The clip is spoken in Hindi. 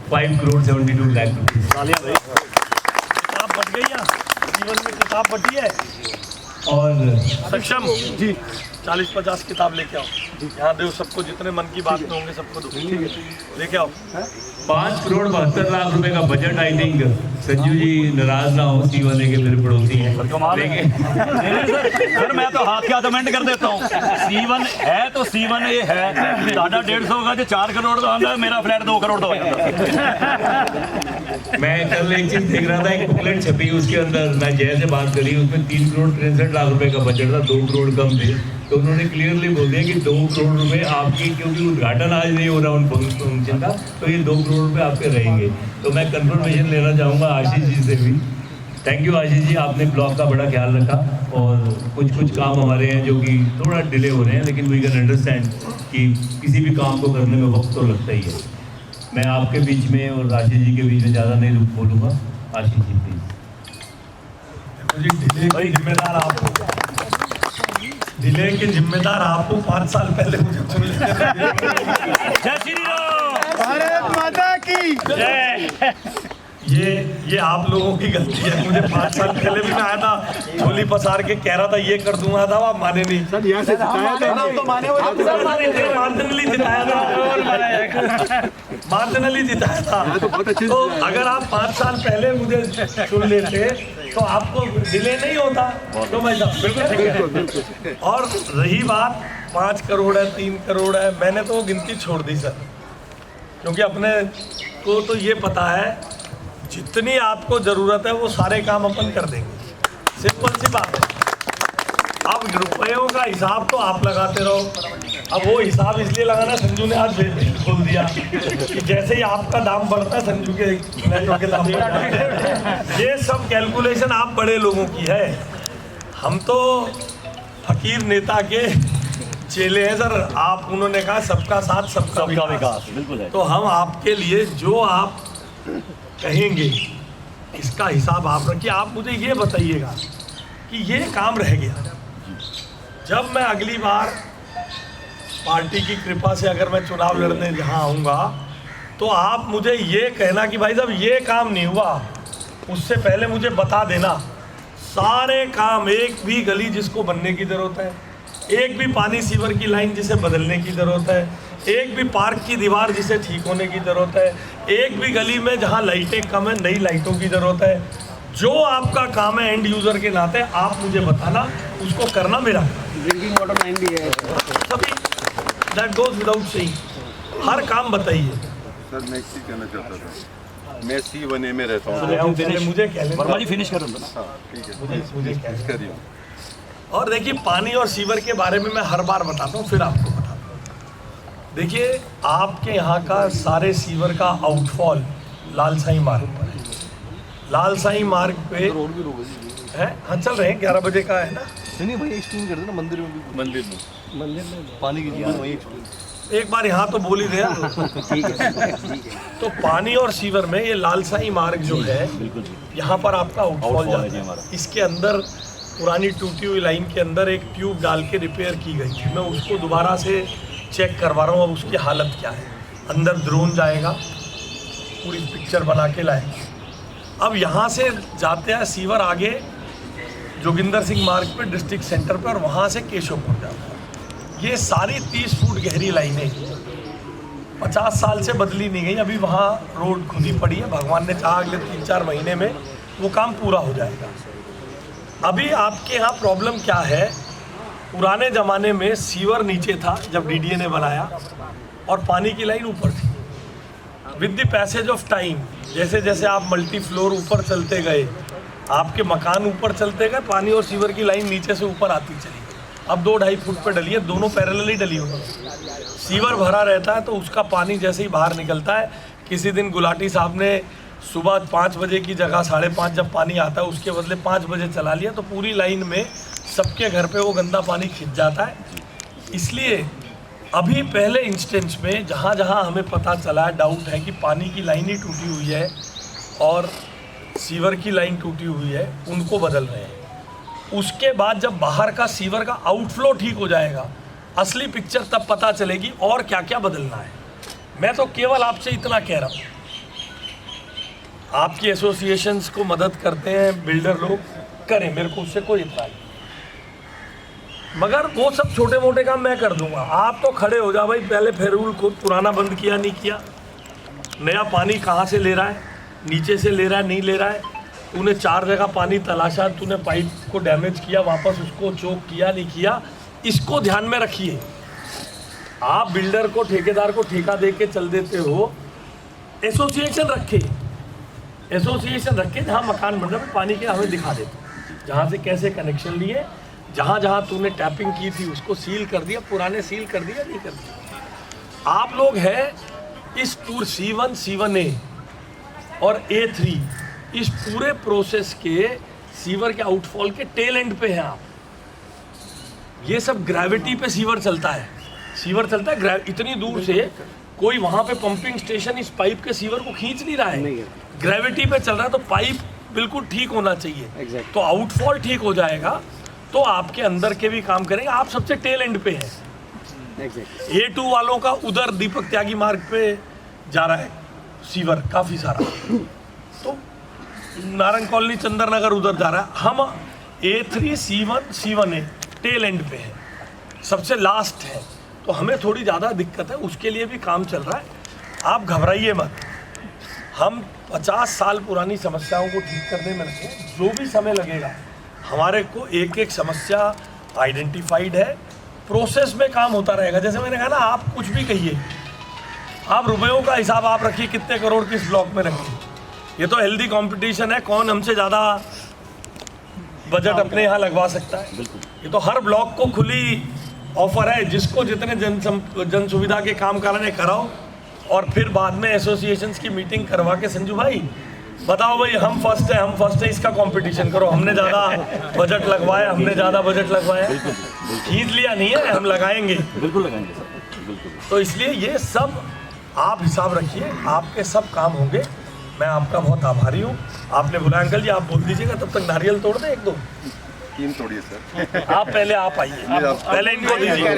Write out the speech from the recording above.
5,72 लाख रुपीज। तालियां भाई, किताब बट गई है, जीवन में किताब बटी है। और सक्षम जी 40-50 किताब लेके आओ, यहाँ दो सबको, जितने मन की बात में होंगे सबको दो, ठीक है लेके आओ। 5,72 लाख रुपए का बजट, आई थिंक संजू जी नाराज ना हो, C1 के मेरे पड़ोसी हैं, लेकिन फिर मैं तो हाथ क्या कमेंट कर देता हूँ, C1 है तो C1 ये है, साढ़ा 150 होगा जो 4 करोड़ का होगा, मेरा फ्लैट 2 करोड़ का होगा। मैं कल एक चीज देख रहा था, एक बुकलेट छपी, उसके अंदर मैं जय से बात करी, उसमें 3,63 लाख रुपए का बजट था, 2 करोड़ कम थे, तो उन्होंने क्लियरली बोल दिया कि 2 करोड़ रुपए आपकी, क्योंकि उद्घाटन आज नहीं हो रहा उन फंक्शन का, तो ये 2 करोड़ रुपए आपके रहेंगे। तो मैं कंफर्मेशन लेना चाहूँगा आशीष जी से भी। थैंक यू आशीष जी, आपने ब्लॉग का बड़ा ख्याल रखा, और कुछ काम हमारे हैं जो कि थोड़ा डिले हो रहे हैं, लेकिन वी कैन अंडरस्टैंड कि किसी भी काम को करने में वक्त तो लगता ही है। मैं आपके बीच में और आशीष जी के बीच में ज़्यादा नहीं बोलूँगा। आशीष जी प्लीज। भाई जिम्मेदार आपको, डिले के जिम्मेदार आपको, 5 साल पहले मुझे चुन लेते। जय श्री राम, भारत माता की जय। ये आप लोगों की गलती है, मुझे 5 साल पहले भी मैं आया था, झोली पसार के कह रहा था ये कर दूंगा था, आप माने नहीं सर, यहाँ से जिताया था ना, तो माने हुए मार्जिनली जिताया था, मार्जिनली जिताया था। तो अगर आप 5 साल पहले मुझे चुन लेते तो आपको डिले नहीं होता। तो भाई साहब बिल्कुल ठीक है। और रही बात 5 करोड़ है, 3 करोड़ है, मैंने तो गिनती छोड़ दी सर, क्योंकि अपने को तो ये पता है जितनी आपको ज़रूरत है वो सारे काम अपन कर देंगे, सिंपल सी बात है। अब रुपयों का हिसाब तो आप लगाते रहो, अब वो हिसाब इसलिए लगाना, संजू ने आज खोल दिया कि जैसे ही आपका दाम बढ़ता है संजू के नेटवर्क के दाम बढ़ते हैं। ये सब कैलकुलेशन आप बड़े लोगों की है, हम तो फकीर नेता के चेले हैं सर। आप, उन्होंने कहा सबका साथ सबका विकास, बिल्कुल है। तो हम आपके लिए जो आप कहेंगे इसका हिसाब आप रखिए। आप मुझे ये बताइएगा कि ये काम रह गया, जब मैं अगली बार पार्टी की कृपा से अगर मैं चुनाव लड़ने जहाँ आऊँगा तो आप मुझे ये कहना कि भाई साहब ये काम नहीं हुआ, उससे पहले मुझे बता देना सारे काम, एक भी गली जिसको बनने की ज़रूरत है, एक भी पानी सीवर की लाइन जिसे बदलने की ज़रूरत है, एक भी पार्क की दीवार जिसे ठीक होने की ज़रूरत है, एक भी गली में जहां लाइटें कम है नई लाइटों की ज़रूरत है। जो आपका काम है एंड यूज़र के नाते आप मुझे बताना, उसको करना मेरा ड्रिंकिंग वाटर लाइन भी है सभी, दैट गोज विदाउट सेइंग, हर काम बताइए। सर मैं एक चीज़ कहना चाहता था, मैं C1 में रहता हूँ। मुझे कह लेना, वर्मा जी फिनिश करो ना। हाँ ठीक है, मुझे करिए। और देखिए पानी और सीवर के बारे में मैं हर बार बताता हूँ, फिर आपको बताता हूँ। देखिए आपके यहाँ का सारे सीवर का आउटफॉल लालसाई मार्ग पर है, लालसाई मार्ग पे है। हाँ चल रहे हैं, 11 बजे का है ना। नहीं भाई एक्सप्लेन कर देना, मंदिर में भी, मंदिर में पानी की चीज़ वही एक्सप्लेन। एक बार यहाँ तो बोल ही दिया। तो पानी और सीवर में ये लालसाई मार्ग जो है, यहाँ पर आपका आउटफॉल जाता है। इसके अंदर पुरानी टूटी हुई लाइन के अंदर एक ट्यूब डाल के रिपेयर की गई थी, मैं उसको दोबारा से चेक करवा रहा हूँ अब उसकी हालत क्या है। अंदर ड्रोन जाएगा, पूरी पिक्चर बना के लाएंगे। अब यहाँ से जाते हैं सीवर आगे जोगिंदर सिंह मार्ग पे डिस्ट्रिक्ट सेंटर पर, और वहाँ से केशवपुर जाता है। ये सारी 30 फुट गहरी लाइनें 50 साल से बदली नहीं गई, अभी वहाँ रोड खुदी पड़ी है। भगवान ने चाहा अगले 3-4 महीने में वो काम पूरा हो जाएगा। अभी आपके यहाँ प्रॉब्लम क्या है, पुराने ज़माने में सीवर नीचे था जब DDA ने बनाया, और पानी की लाइन ऊपर थी। With the passage of time, जैसे जैसे आप मल्टी फ्लोर ऊपर चलते गए, आपके मकान ऊपर चलते गए, पानी और सीवर की लाइन नीचे से ऊपर आती चली गई। अब 2-2.5 फुट पे डली है, दोनों पैरेलल ही डली हुई है। सीवर भरा रहता है तो उसका पानी जैसे ही बाहर निकलता है, किसी दिन गुलाटी साहब ने सुबह 5 बजे की जगह 5:30 जब पानी आता है उसके बदले 5 बजे चला लिया, तो पूरी लाइन में सबके घर पे वो गंदा पानी खिंच जाता है। इसलिए अभी पहले इंस्टेंस में जहाँ जहाँ हमें पता चला, डाउट है कि पानी की लाइन ही टूटी हुई है और सीवर की लाइन टूटी हुई है, उनको बदल रहे हैं। उसके बाद जब बाहर का सीवर का आउटफ्लो ठीक हो जाएगा, असली पिक्चर तब पता चलेगी और क्या क्या बदलना है। मैं तो केवल आपसे इतना कह रहा हूँ आपकी एसोसिएशंस को मदद करते हैं बिल्डर लोग, करें, मेरे को उससे कोई इतराज़ नहीं, मगर वो सब छोटे मोटे काम मैं कर दूंगा। आप तो खड़े हो जाओ भाई, पहले फेरूल को पुराना बंद किया नहीं किया, नया पानी कहाँ से ले रहा है, नीचे से ले रहा है नहीं ले रहा है, तूने 4 जगह पानी तलाशा, तूने पाइप को डैमेज किया, वापस उसको चोक किया नहीं किया, इसको ध्यान में रखिए। आप बिल्डर को, ठेकेदार को ठेका दे के चल देते हो, एसोसिएशन रखे, एसोसिएशन रखे, जहाँ मकान बन रहा है पानी के हमें दिखा देते, जहाँ से कैसे कनेक्शन लिए, जहाँ जहाँ तूने टैपिंग की थी उसको सील कर दिया, पुराने सील कर दिया नहीं कर दिया। आप लोग हैं इस टूर C1, C1A और A3, इस पूरे प्रोसेस के सीवर के आउटफॉल के टेल एंड पे हैं आप। ये सब ग्रेविटी पे सीवर चलता है, सीवर चलता है इतनी दूर से, कोई वहाँ पे पंपिंग स्टेशन इस पाइप के सीवर को खींच नहीं रहा है, ग्रेविटी पे चल रहा है, तो पाइप बिल्कुल ठीक होना चाहिए। तो आउटफॉल ठीक हो जाएगा तो आपके अंदर के भी काम करेंगे। आप सबसे टेल एंड पे हैं। A2 वालों का उधर दीपक त्यागी मार्ग पे जा रहा है सीवर काफ़ी सारा, तो नारंग कॉलोनी, चंदर नगर उधर जा रहा है। हम A3, C1, C1A tell and पे है, सबसे लास्ट है, तो हमें थोड़ी ज़्यादा दिक्कत है, उसके लिए भी काम चल रहा है। आप घबराइए मत, हम 50 साल पुरानी समस्याओं को ठीक करने में लगे, जो भी समय लगेगा हमारे को एक एक समस्या आइडेंटिफाइड है, प्रोसेस में काम होता रहेगा। जैसे मैंने कहा ना, आप कुछ भी कहिए, आप रुपयों का हिसाब आप रखिए, कितने करोड़ किस ब्लॉक में रखिए, ये तो हेल्दी कंपटीशन है, कौन हमसे ज़्यादा बजट अपने यहाँ लगवा सकता है। ये तो हर ब्लॉक को खुली ऑफर है, जिसको जितने जन सुविधा के काम कराने कराओ, और फिर बाद में एसोसिएशंस की मीटिंग करवा के, संजू भाई बताओ भाई हम फर्स्ट है, इसका कंपटीशन करो, हमने ज़्यादा बजट लगवाया, हमने ज़्यादा बजट लगवाया, खींच लिया नहीं है, हम लगाएंगे, बिल्कुल लगाएंगे सर, बिल्कुल। तो इसलिए ये सब आप हिसाब रखिए, आपके सब काम होंगे। मैं आपका बहुत आभारी हूँ, आपने बुलाया। अंकल जी आप बोल दीजिएगा, तब तक नारियल तोड़ दें 1-2, 3 तोड़िए सर। आप पहले आप आइए, पहले इनको दीजिए।